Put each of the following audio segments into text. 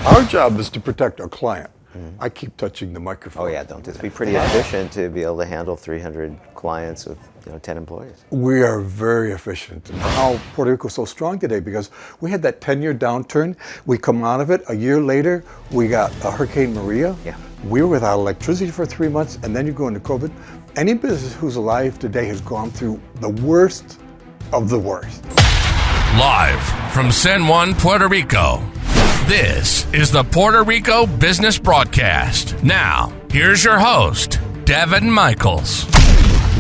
Our job is to protect our client. I keep touching the microphone. Oh yeah, don't just be pretty efficient to be able to handle 300 clients with 10 employees. We are very efficient. How Puerto Rico is so strong today because we had that 10-year downturn. We come out of it. A year later, we got Hurricane Maria. Yeah. We were without electricity for 3 months, and then you go into COVID. Any business who's alive today has gone through the worst of the worst. Live from San Juan, Puerto Rico, this is the Puerto Rico Business Broadcast. Now, here's your host, Daven Michaels.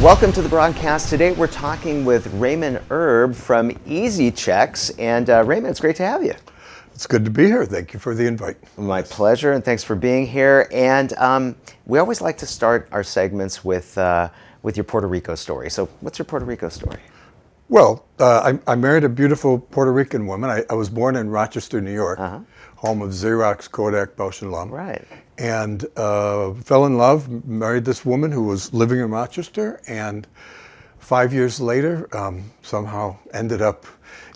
Welcome to the broadcast. Today we're talking with Raymond Erb from Paychecks. And Raymond, it's great to have you. It's good to be here. Thank you for the invite. My pleasure, and thanks for being here. And we always like to start our segments with your Puerto Rico story. So what's your Puerto Rico story? Well, I married a beautiful Puerto Rican woman. I was born in Rochester, New York, home of Xerox, Kodak, Bausch & Lomb. Right. And fell in love, married this woman who was living in Rochester, and 5 years later, somehow ended up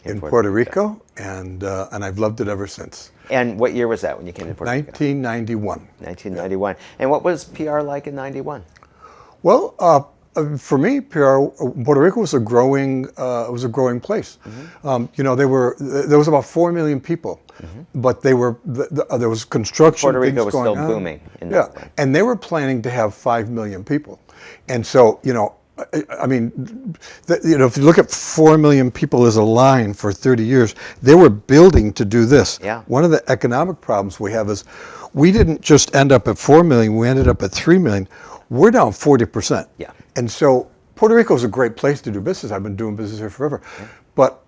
in Puerto Rico, and I've loved it ever since. And what year was that when you came to Puerto Rico? 1991. 1991. And what was PR like in 91? Well, for me, Puerto Rico was a growing place. There was about 4 million people, but there was construction. Puerto Rico was still on. booming. In that way. And they were planning to have 5 million people, and so if you look at 4 million people as a line for 30 years, they were building to do this. Yeah. One of the economic problems we have is we didn't just end up at 4 million, we ended up at 3 million. We're down 40%. Yeah. And so Puerto Rico is a great place to do business. I've been doing business here forever. Yeah. But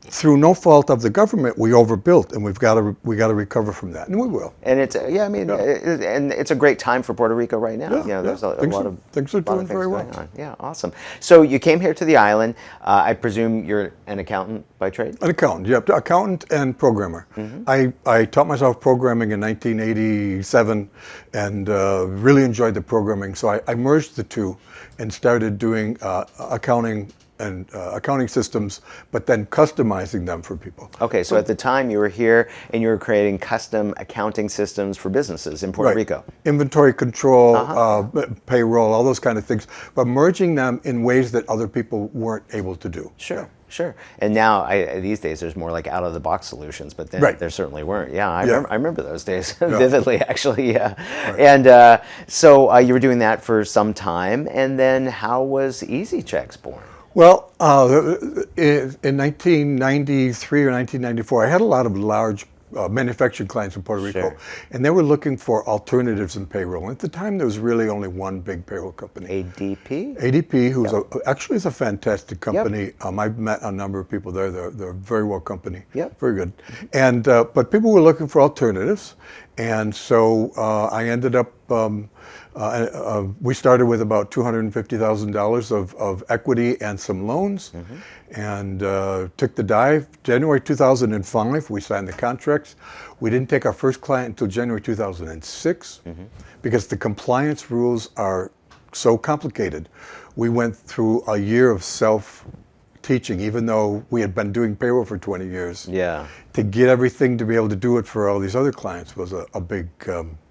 through no fault of the government, we overbuilt, and we got to recover from that, and we will. And it's and it's a great time for Puerto Rico right now. There's a lot of things are doing very well. On. Yeah, awesome. So you came here to the island. I presume you're an accountant by trade. An accountant, yep, accountant and programmer. I taught myself programming in 1987, and really enjoyed the programming. So I merged the two and started doing accounting and accounting systems, but then customizing them for people. Okay, so at the time you were here and you were creating custom accounting systems for businesses in Puerto Rico. Inventory control, payroll, all those kind of things, but merging them in ways that other people weren't able to do. Sure. Sure. And now, these days, there's more like out-of-the-box solutions, but then there certainly weren't. Yeah, I remember those days vividly, actually, yeah. Right. And so you were doing that for some time, and then how was Paychecks born? Well, in 1993 or 1994, I had a lot of large manufacturing clients in Puerto Rico, and they were looking for alternatives in payroll. And at the time, there was really only one big payroll company. ADP? ADP, who's actually is a fantastic company. I've met a number of people there. They're a very well company. Very good. And but people were looking for alternatives, and so I ended up. We started with about $250,000 of equity and some loans, and took the dive. January 2005, we signed the contracts. We didn't take our first client until January 2006 because the compliance rules are so complicated. We went through a year of self-teaching, even though we had been doing payroll for 20 years. Yeah. To get everything to be able to do it for all these other clients was a big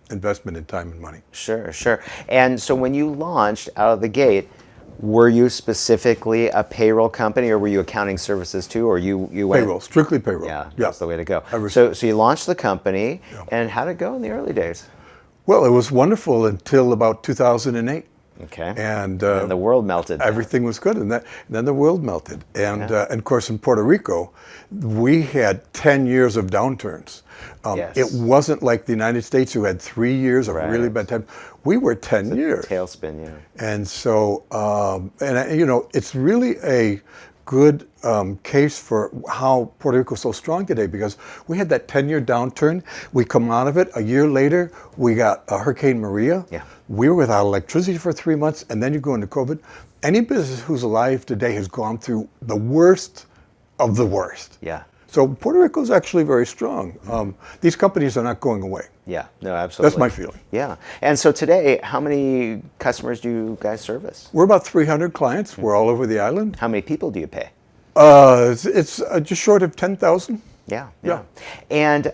investment in time and money. Sure, sure. And so when you launched out of the gate, were you specifically a payroll company, or were you accounting services too, or you went? Payroll, strictly payroll. Yeah, that's the way to go. So you launched the company, and how did it go in the early days? Well, it was wonderful until about 2008. Okay. And the world melted. Everything was good, and then the world melted. And of course, in Puerto Rico, we had 10 years of downturns. It wasn't like the United States, who had 3 years of really bad times. We were 10 years. Tailspin, yeah. And so, it's really a good case for how Puerto Rico is so strong today, because we had that 10-year downturn. We come out of it. A year later, we got Hurricane Maria. Yeah. We were without electricity for 3 months, and then you go into COVID. Any business who's alive today has gone through the worst of the worst. Yeah. So Puerto Rico is actually very strong. These companies are not going away. Yeah, no, absolutely. That's my feeling. Yeah. And so today, how many customers do you guys service? We're about 300 clients. We're all over the island. How many people do you pay? It's just short of 10,000. Yeah. And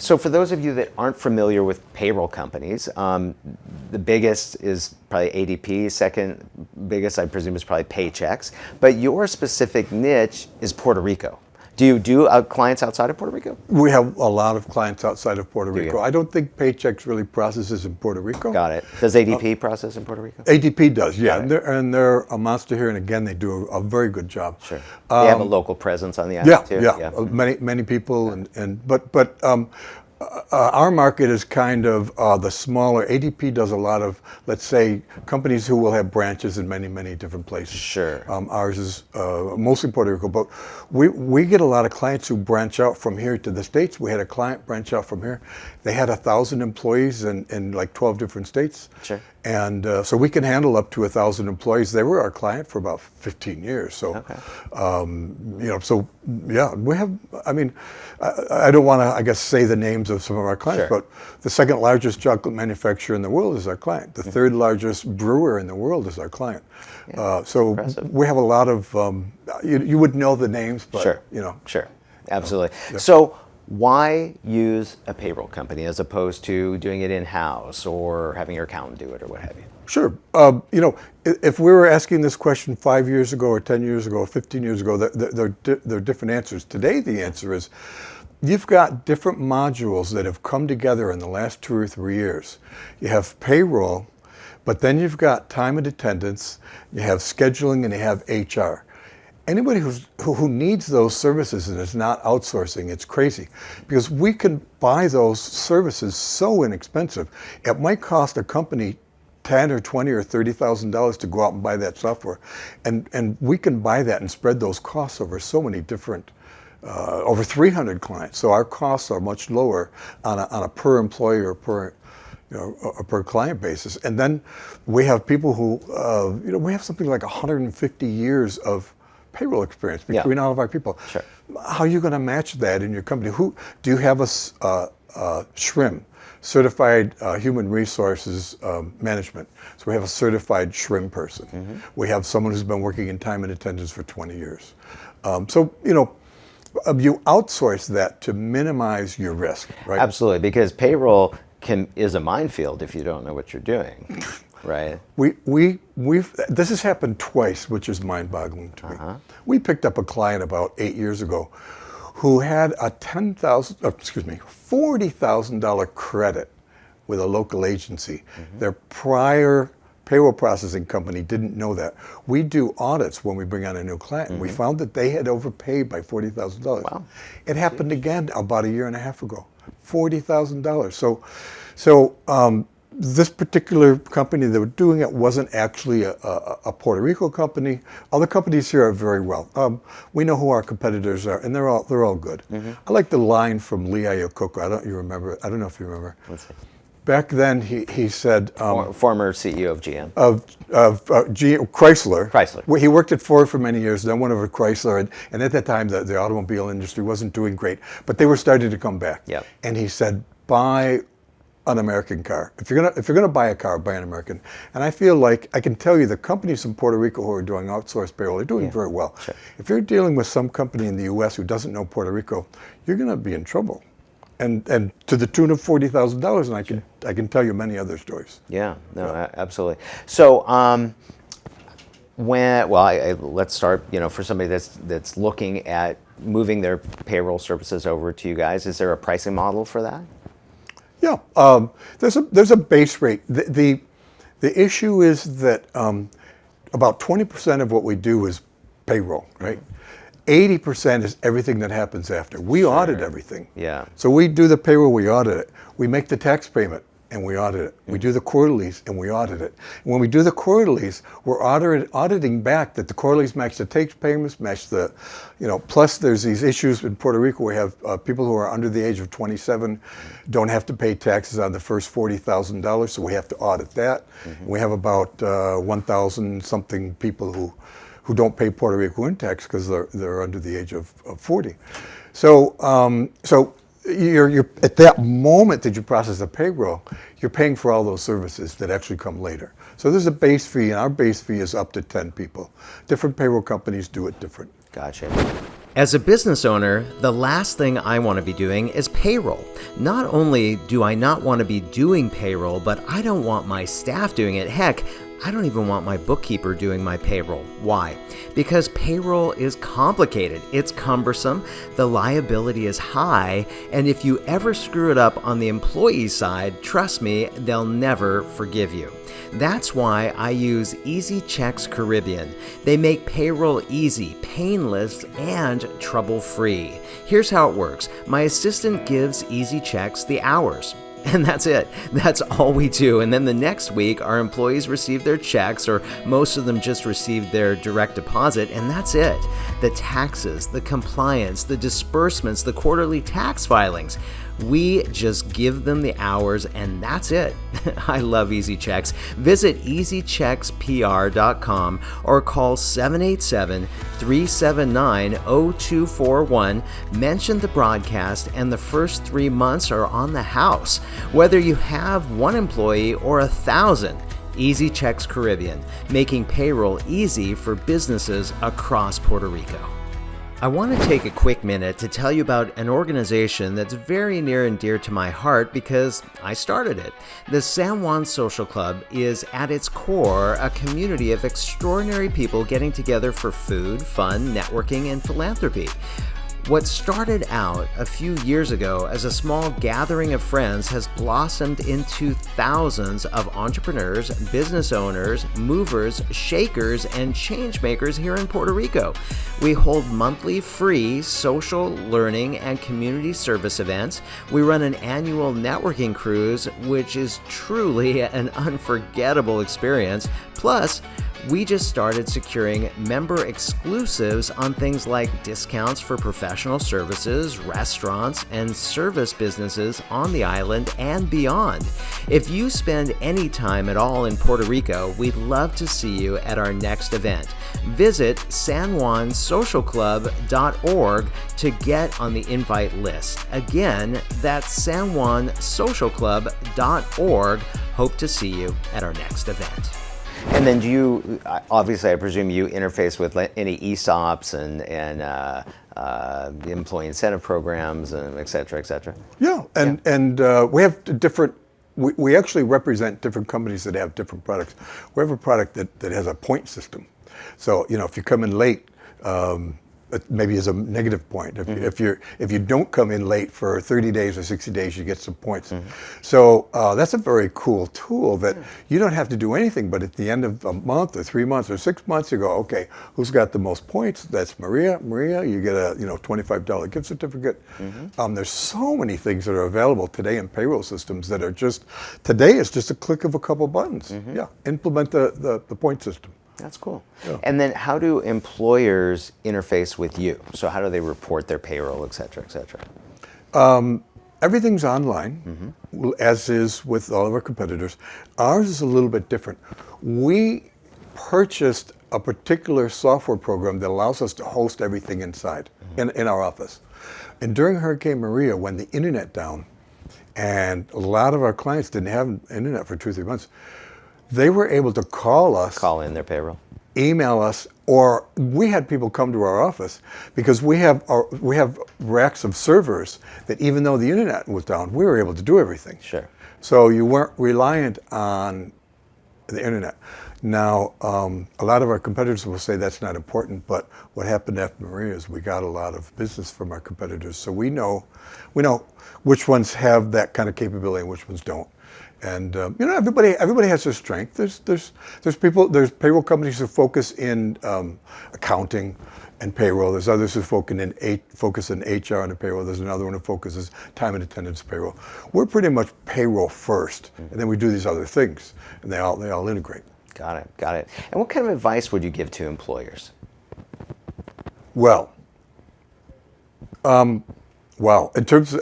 So for those of you that aren't familiar with payroll companies, the biggest is probably ADP. Second biggest, I presume, is probably Paychecks. But your specific niche is Puerto Rico. Do you do clients outside of Puerto Rico? We have a lot of clients outside of Puerto Rico. I don't think Paychecks really processes in Puerto Rico. Got it. Does ADP process in Puerto Rico? ADP does, yeah. And they're a monster here, and again, they do a very good job. Sure. They have a local presence on the island too. Yeah. Many people, but our market is kind of the smaller. ADP does a lot of, let's say, companies who will have branches in many different places. Sure. Ours is mostly Puerto Rico, but we get a lot of clients who branch out from here to the States. We had a client branch out from here. They had 1,000 employees in like 12 different states. Sure. And so we can handle up to 1,000 employees. They were our client for about 15 years. So, we have, I don't want to, I guess, say the names of some of our clients, but the second largest chocolate manufacturer in the world is our client. The third largest brewer in the world is our client. So impressive. We have a lot of, you would know the names, but, Sure, absolutely. So why use a payroll company as opposed to doing it in-house or having your accountant do it or what have you? Sure. If we were asking this question 5 years ago or 10 years ago or 15 years ago, there are different answers. Today, the answer is you've got different modules that have come together in the last 2 or 3 years. You have payroll, but then you've got time and attendance, you have scheduling, and you have HR. Anybody who needs those services and is not outsourcing, it's crazy, because we can buy those services so inexpensive. It might cost a company $10 or $20 or $30,000 to go out and buy that software, and we can buy that and spread those costs over so many different, over 300 clients. So our costs are much lower on a per employee or per client basis. And then we have people who, we have something like 150 years of payroll experience between all of our people. Sure. How are you going to match that in your company? Do you have a SHRM, Certified Human Resources Management? So we have a certified SHRM person. Mm-hmm. We have someone who's been working in time and attendance for 20 years. You outsource that to minimize your risk, right? Absolutely, because payroll is a minefield if you don't know what you're doing. Right. This has happened twice, which is mind-boggling to me. We picked up a client about 8 years ago who had a $40,000 credit with a local agency. Mm-hmm. Their prior payroll processing company didn't know that. We do audits when we bring on a new client. Mm-hmm. We found that they had overpaid by $40,000. Wow. It happened again about 1.5 years ago. $40,000. So this particular company that were doing it wasn't actually a Puerto Rico company. Other companies here are very well. We know who our competitors are, and they're all good. Mm-hmm. I like the line from Lee Iacocca. I don't know if you remember. Let's see. Back then, he said, former CEO of GM of Chrysler. Chrysler. He worked at Ford for many years, then went over to Chrysler, and at that time the automobile industry wasn't doing great, but they were starting to come back. Yep. And he said, buy an American car. If you're gonna buy a car, buy an American. And I feel like I can tell you the companies in Puerto Rico who are doing outsourced payroll are doing very well. Sure. If you're dealing with some company in the U.S. who doesn't know Puerto Rico, you're going to be in trouble, and to the tune of $40,000. And I can tell you many other stories. Yeah. No. Absolutely. So let's start. For somebody that's looking at moving their payroll services over to you guys, is there a pricing model for that? Yeah, there's a base rate. The issue is that about 20% of what we do is payroll, right? 80% is everything that happens after. We audit everything. Yeah. So we do the payroll, we audit it. We make the tax payment, and we audit it. We do the quarterlies, and we audit it. And when we do the quarterlies, we're auditing back that the quarterlies match the tax payments, match the, plus there's these issues in Puerto Rico. We have people who are under the age of 27 don't have to pay taxes on the first $40,000, so we have to audit that. Mm-hmm. We have about 1,000 something people who don't pay Puerto Rico income tax because they're under the age of 40. So you're at that moment that you process a payroll, you're paying for all those services that actually come later. So there's a base fee, and our base fee is up to 10 people. Different payroll companies do it different. Gotcha. As a business owner, the last thing I want to be doing is payroll. Not only do I not want to be doing payroll, but I don't want my staff doing it. Heck, I don't even want my bookkeeper doing my payroll. Why? Because payroll is complicated, it's cumbersome, the liability is high, and if you ever screw it up on the employee side, trust me, they'll never forgive you. That's why I use Paychecks Caribbean. They make payroll easy, painless, and trouble-free. Here's how it works. My assistant gives Paychecks the hours. And that's it. That's all we do. And then the next week, our employees receive their checks, or most of them just receive their direct deposit, and that's it. The taxes, the compliance, the disbursements, the quarterly tax filings. We just give them the hours, and that's it. I love Paychecks. Visit easycheckspr.com or call 787-379-0241. Mention the broadcast, and the first 3 months are on the house. Whether you have one employee or 1,000, Paychecks Caribbean, making payroll easy for businesses across Puerto Rico. I want to take a quick minute to tell you about an organization that's very near and dear to my heart because I started it. The San Juan Social Club is at its core a community of extraordinary people getting together for food, fun, networking, and philanthropy. What started out a few years ago as a small gathering of friends has blossomed into thousands of entrepreneurs, business owners, movers, shakers, and change makers here in Puerto Rico. We hold monthly free social, learning, and community service events. We run an annual networking cruise, which is truly an unforgettable experience. Plus, we just started securing member exclusives on things like discounts for professional services, restaurants, and service businesses on the island and beyond. If you spend any time at all in Puerto Rico, we'd love to see you at our next event. Visit sanjuansocialclub.org to get on the invite list. Again, that's sanjuansocialclub.org. Hope to see you at our next event. And then do you, obviously I presume you interface with any ESOPs and employee incentive programs and et cetera, et cetera? Yeah, and we have different, we actually represent different companies that have different products. We have a product that has a point system. So, if you come in late, maybe as a negative point. If you don't come in late for 30 days or 60 days, you get some points. So that's a very cool tool that you don't have to do anything, but at the end of a month or 3 months or 6 months, you go, okay, who's got the most points? That's Maria. Maria, you get a $25 gift certificate. There's so many things that are available today in payroll systems that are today it's just a click of a couple buttons. Yeah, implement the point system. That's cool. Yeah. And then how do employers interface with you? So how do they report their payroll, et cetera, et cetera? Everything's online, as is with all of our competitors. Ours is a little bit different. We purchased a particular software program that allows us to host everything inside, in our office. And during Hurricane Maria, when the internet down, and a lot of our clients didn't have internet for 2 or 3 months, they were able to call in their payroll, email us, or we had people come to our office because we have racks of servers that even though the internet was down, we were able to do everything. Sure. So you weren't reliant on the internet. Now, a lot of our competitors will say that's not important, but what happened after Maria is we got a lot of business from our competitors, so we know which ones have that kind of capability and which ones don't. And everybody has their strength. There's payroll companies who focus in accounting and payroll. There's others who focus in HR and payroll. There's another one who focuses time and attendance payroll. We're pretty much payroll first, and then we do these other things, and they all integrate. Got it. And what kind of advice would you give to employers? Well, in terms of,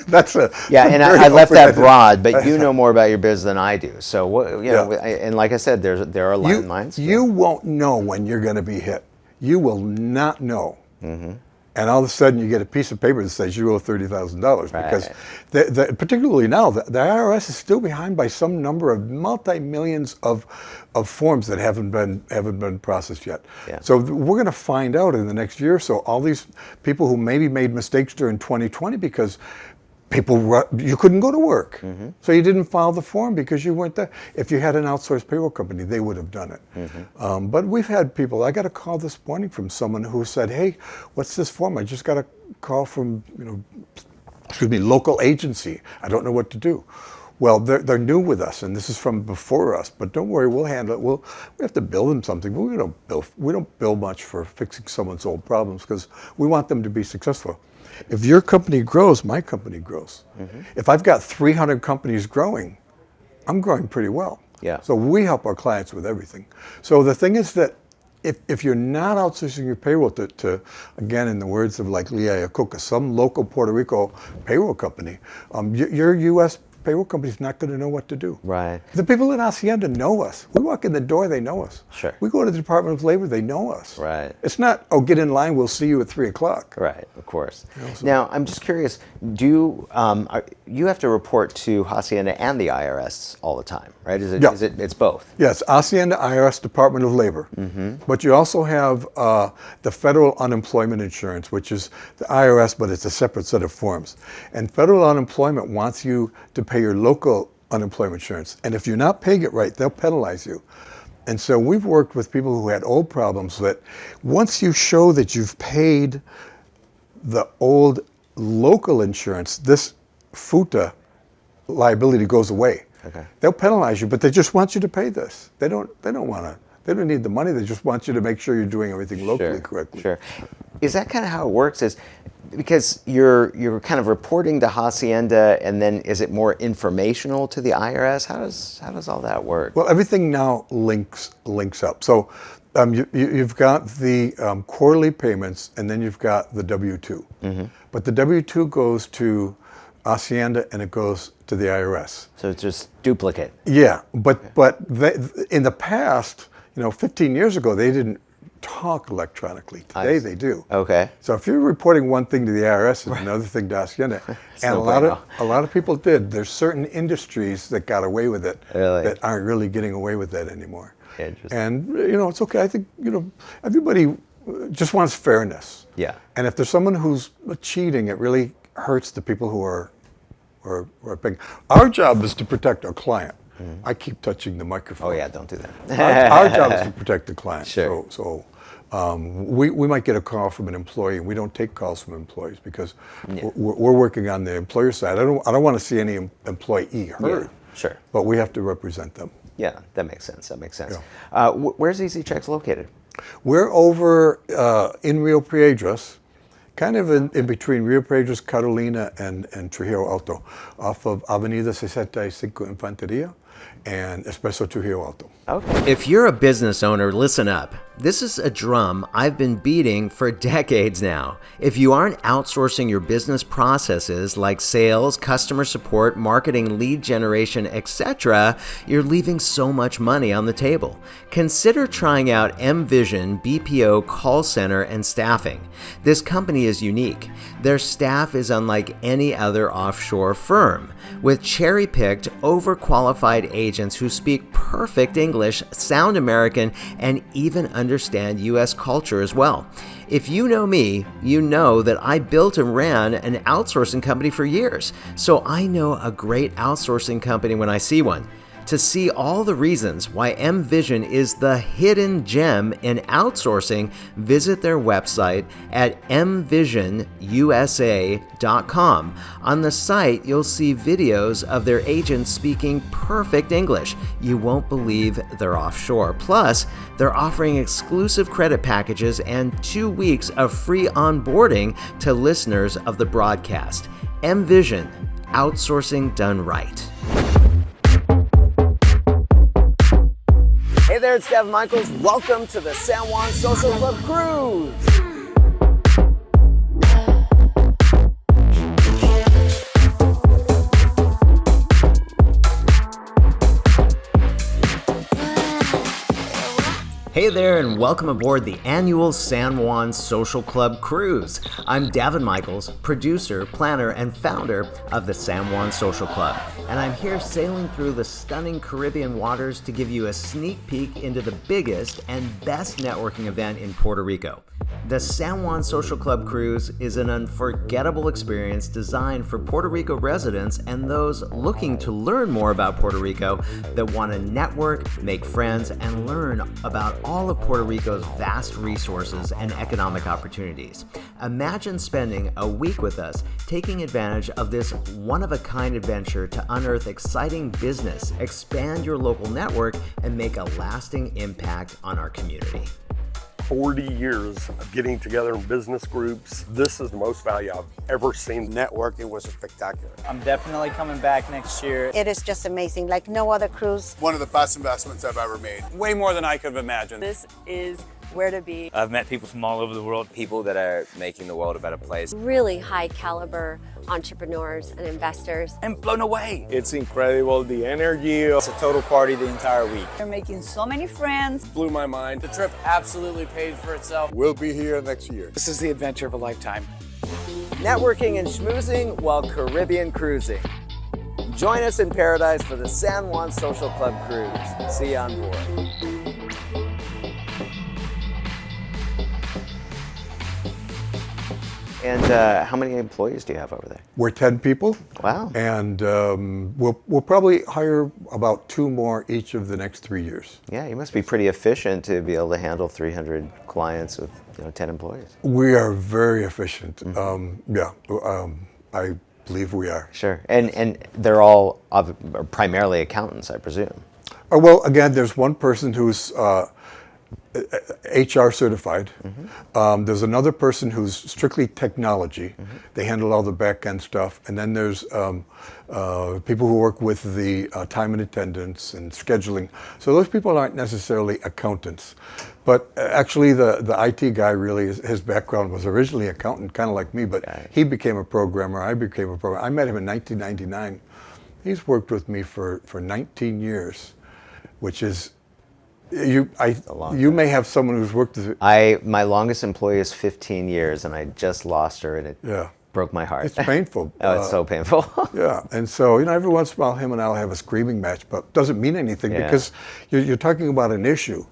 that's a... Yeah, and I left that broad, but you know more about your biz than I do. So, and like I said, there are landmines. You won't know when you're going to be hit. You will not know and all of a sudden you get a piece of paper that says you owe $30,000 because particularly now the IRS is still behind by some number of multi-millions of forms that haven't been processed yet. Yeah. So we're going to find out in the next year or so all these people who maybe made mistakes during 2020 because you couldn't go to work. Mm-hmm. So you didn't file the form because you weren't there. If you had an outsourced payroll company, they would have done it. Mm-hmm. But we've had people, I got a call this morning from someone who said, hey, what's this form? I just got a call from, local agency. I don't know what to do. Well, they're new with us, and this is from before us, but don't worry, we'll handle it. We have to bill them something, but we don't bill much for fixing someone's old problems because we want them to be successful. If your company grows, my company grows. Mm-hmm. If I've got 300 companies growing, I'm growing pretty well. Yeah. So we help our clients with everything. So the thing is that if you're not outsourcing your payroll to again, in the words of like Lia Iacocca, some local Puerto Rico payroll company, your U.S. payroll company's not going to know what to do. Right. The people in Hacienda know us. We walk in the door, they know us. Sure. We go to the Department of Labor, they know us. Right. It's not, get in line, we'll see you at 3:00. Right, of course. Now, I'm just curious, do you have to report to Hacienda and the IRS all the time, right? It's both? Yes, Hacienda, IRS, Department of Labor. Mm-hmm. But you also have the federal unemployment insurance, which is the IRS, but it's a separate set of forms. And federal unemployment wants you to pay your local unemployment insurance. And if you're not paying it right, they'll penalize you. And so we've worked with people who had old problems that once you show that you've paid the old local insurance, this FUTA liability goes away. Okay. They'll penalize you, but they just want you to pay this. They don't need the money, they just want you to make sure you're doing everything locally correctly. Sure. Is that kind of how it works? Is because you're kind of reporting to Hacienda, and then is it more informational to the IRS? How does all that work? Well, everything now links up. So you've got the quarterly payments, and then you've got the W-2. Mm-hmm. But the W-2 goes to Hacienda and it goes to the IRS. So it's just duplicate. Yeah, but in the past, 15 years ago, they didn't talk electronically. Today they do. Okay. So if you're reporting one thing to the IRS and another thing to Hacienda, and a lot of people did, there's certain industries that got away with it that aren't really getting away with that anymore. And it's okay. I think everybody just wants fairness. Yeah. And if there's someone who's cheating, it really hurts the people who are paying. Our job is to protect our client. Mm-hmm. I keep touching the microphone. Oh yeah, don't do that. Our job is to protect the client. Sure. So we might get a call from an employee, and we don't take calls from employees because we're working on the employer side. I don't want to see any employee hurt. Yeah, sure. But we have to represent them. Yeah, that makes sense. Yeah. Where's EasyChecks located? We're over in Rio Piedras, kind of in between Rio Piedras, Carolina, and Trujillo Alto, off of Avenida 65 Infanteria and Espresso Trujillo Alto. Okay. If you're a business owner, listen up. This is a drum I've been beating for decades now. If you aren't outsourcing your business processes like sales, customer support, marketing, lead generation, etc., you're leaving so much money on the table. Consider trying out mVision BPO call center and staffing. This company is unique. Their staff is unlike any other offshore firm, with cherry-picked, overqualified agents who speak perfect English, sound American, and even understand U.S. culture as well. If you know me, you know that I built and ran an outsourcing company for years, so I know a great outsourcing company when I see one. To see all the reasons why mVision is the hidden gem in outsourcing, visit their website at mvisionusa.com. On the site, you'll see videos of their agents speaking perfect English. You won't believe they're offshore. Plus, they're offering exclusive credit packages and 2 weeks of free onboarding to listeners of the broadcast. mVision, outsourcing done right. Hey there, it's Daven Michaels. Welcome to the San Juan Social Club Cruise. Hey Hey there, and welcome aboard the annual San Juan Social Club Cruise. I'm Daven Michaels, producer, planner, and founder of the San Juan Social Club, and I'm here sailing through the stunning Caribbean waters to give you a sneak peek into the biggest and best networking event in Puerto Rico. The San Juan Social Club Cruise is an unforgettable experience designed for Puerto Rico residents and those looking to learn more about Puerto Rico that want to network, make friends, and learn about all of Puerto Rico's vast resources and economic opportunities. Imagine spending a week with us, taking advantage of this one-of-a-kind adventure to unearth exciting business, expand your local network, and make a lasting impact on our community. 40 years of getting together in business groups. This is the most value I've ever seen. Networking was spectacular. I'm definitely coming back next year. It is just amazing, like no other cruise. One of the best investments I've ever made. Way more than I could have imagined. This is where to be. I've met people from all over the world. People that are making the world a better place. Really high caliber entrepreneurs and investors. I'm blown away. It's incredible, the energy. It's a total party the entire week. You're making so many friends. Blew my mind. The trip absolutely paid for itself. We'll be here next year. This is the adventure of a lifetime. Networking and schmoozing while Caribbean cruising. Join us in paradise for the San Juan Social Club Cruise. See you on board. And how many employees do you have over there? We're 10 people. Wow. And we'll probably hire about 2 more each of the next 3 years. Yeah, you must be pretty efficient to be able to handle 300 clients with 10 employees. We are very efficient. Mm-hmm. I believe we are. Sure. And they're all primarily accountants, I presume. Well, again, there's one person who's HR certified. Mm-hmm. There's another person who's strictly technology. Mm-hmm. They handle all the back end stuff. And then there's people who work with the time and attendance and scheduling. So those people aren't necessarily accountants. But actually the IT guy really, his background was originally accountant, kind of like me, but he became a programmer. I became a programmer. I met him in 1999. He's worked with me for 19 years, which is, you may have someone who's worked with my longest employee is 15 years, and I just lost her, and it broke my heart. It's painful. Oh, it's so painful. Yeah, and so every once in a while, him and I'll have a screaming match, but it doesn't mean anything because you're talking about an issue.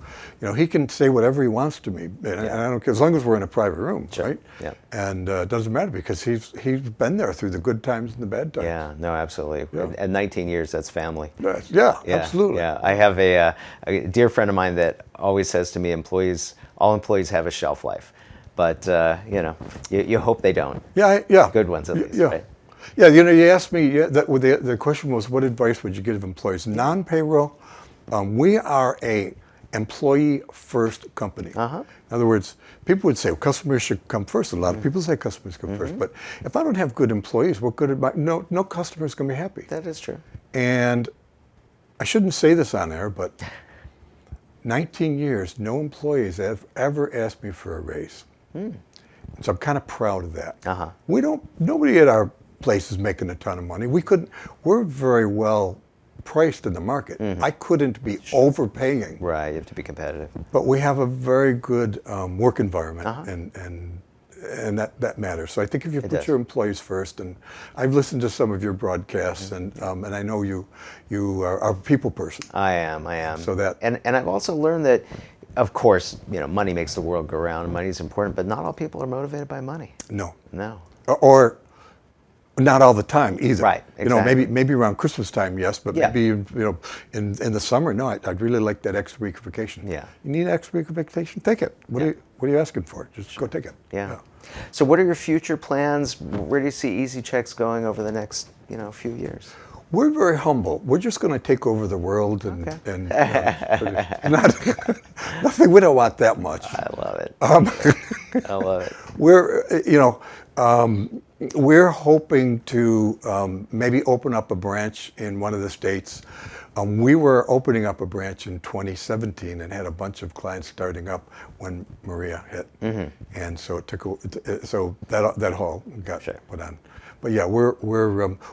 He can say whatever he wants to me, and I don't care as long as we're in a private room, right? Yeah. And it doesn't matter because he's been there through the good times and the bad times. Yeah, no, absolutely. Yeah. At 19 years, that's family. Yeah, absolutely. Yeah, I have a dear friend of mine that always says to me, all employees have a shelf life. But, you hope they don't. Yeah. Good ones, at least, yeah. right? Yeah, you asked me, the question was, what advice would you give employees? Non-payroll, we are a employee-first company. Uh-huh. In other words, people would say, well, customers should come first. A lot of people say customers come first. But if I don't have good employees, what good advice? No customer is going to be happy. That is true. And I shouldn't say this on air, but 19 years, no employees have ever asked me for a raise. So I'm kind of proud of that. Uh-huh. Nobody at our place is making a ton of money. We're very well priced in the market. Mm-hmm. I couldn't be overpaying. Right, you have to be competitive. But we have a very good work environment, and that matters. So I think if you put your employees first, and I've listened to some of your broadcasts, and I know you are a people person. I am. So that and I've also learned that, of course, money makes the world go round, and money is important, but not all people are motivated by money. No. Or not all the time either. Right. Exactly. Maybe around Christmas time, yes, but maybe in the summer, no. I'd really like that extra week of vacation. Yeah. You need an extra week of vacation? Take it. What are you asking for? Just go take it. Yeah. So what are your future plans? Where do you see EasyChecks going over the next few years? We're very humble. We're just going to take over the world and nothing. We don't want that much. I love it. I love it. We're hoping to maybe open up a branch in one of the states. We were opening up a branch in 2017 and had a bunch of clients starting up when Maria hit, and so it took. So that hall got put on. But yeah, we're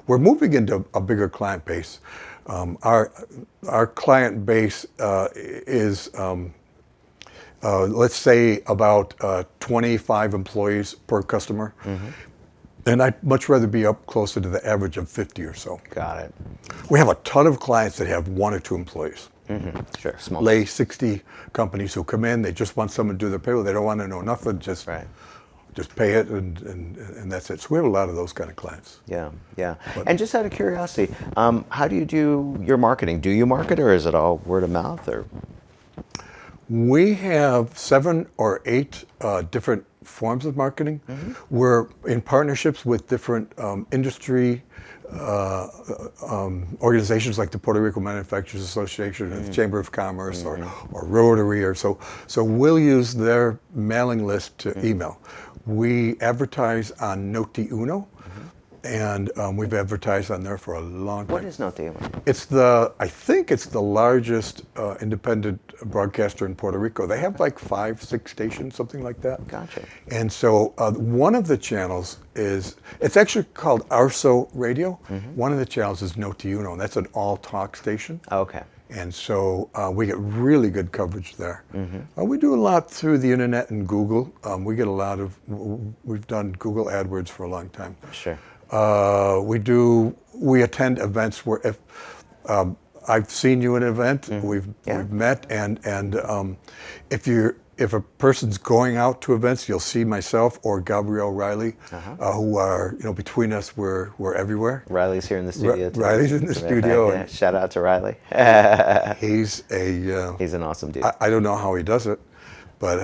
moving into a bigger client base. Our client base is let's say about 25 employees per customer. And I'd much rather be up closer to the average of 50 or so. Got it. We have a ton of clients that have 1 or 2 employees. Sure, small. Lay 60 companies who come in, they just want someone to do their payroll. They don't want to know nothing, just pay it and that's it. So we have a lot of those kind of clients. Yeah. And just out of curiosity, how do you do your marketing? Do you market, or is it all word of mouth? Or we have 7 or 8 different forms of marketing. We're in partnerships with different industry organizations like the Puerto Rico Manufacturers Association, the Chamber of Commerce, or Rotary, or so. So we'll use their mailing list to email. We advertise on Noti Uno, and we've advertised on there for a long time. What is Noti Uno? It's I think it's the largest independent broadcaster in Puerto Rico. They have like 5, 6 stations, something like that. Gotcha. And so one of the channels it's actually called Arso Radio. One of the channels is Noti Uno, and that's an all-talk station. Okay. And so we get really good coverage there. We do a lot through the internet and Google. We've done Google AdWords for a long time. Sure. We attend events where if I've seen you at an event, we've met, and if a person's going out to events, you'll see myself or Gabrielle Riley, who are, between us, we're everywhere. Riley's here in the studio. Riley's in the studio. Yeah, shout out to Riley. He's an awesome dude. I don't know how he does it, but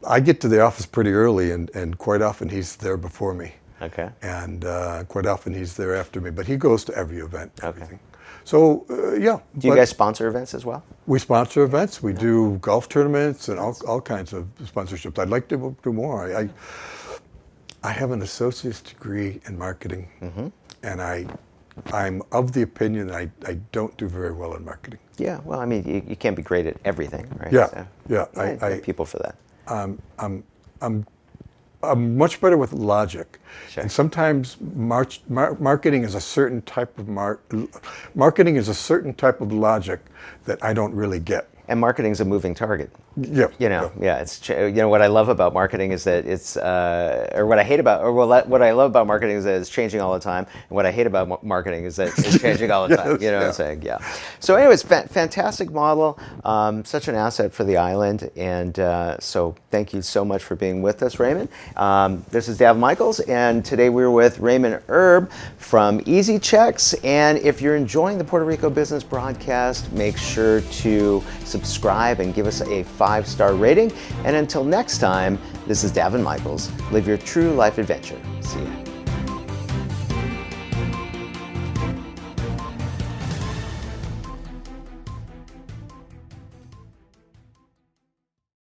I get to the office pretty early, and quite often he's there before me. Okay. And quite often he's there after me, but he goes to every event. Okay. So, yeah. Do you guys sponsor events as well? We sponsor events. We do golf tournaments and all kinds of sponsorships. I'd like to do more. I have an associate's degree in marketing, and I'm of the opinion that I don't do very well in marketing. Yeah, well, I mean, you can't be great at everything, right? Yeah, So, yeah. I have people for that. I'm much better with logic, Sure. and sometimes marketing is a certain type of marketing is a certain type of logic that I don't really get. And marketing's a moving target. Yeah. It's what I love about marketing is that it's what I love about marketing is that it's changing all the time, and what I hate about marketing is that it's changing all the time. You know what I'm saying? Yeah. So, anyways, fantastic model, such an asset for the island, and so thank you so much for being with us, Raymond. This is Daven Michaels, and today we're with Raymond Erb from Paychecks. And if you're enjoying the Puerto Rico Business Broadcast, make sure to subscribe and give us a 5-star rating. And until next time, this is Daven Michaels. Live your true life adventure. See ya.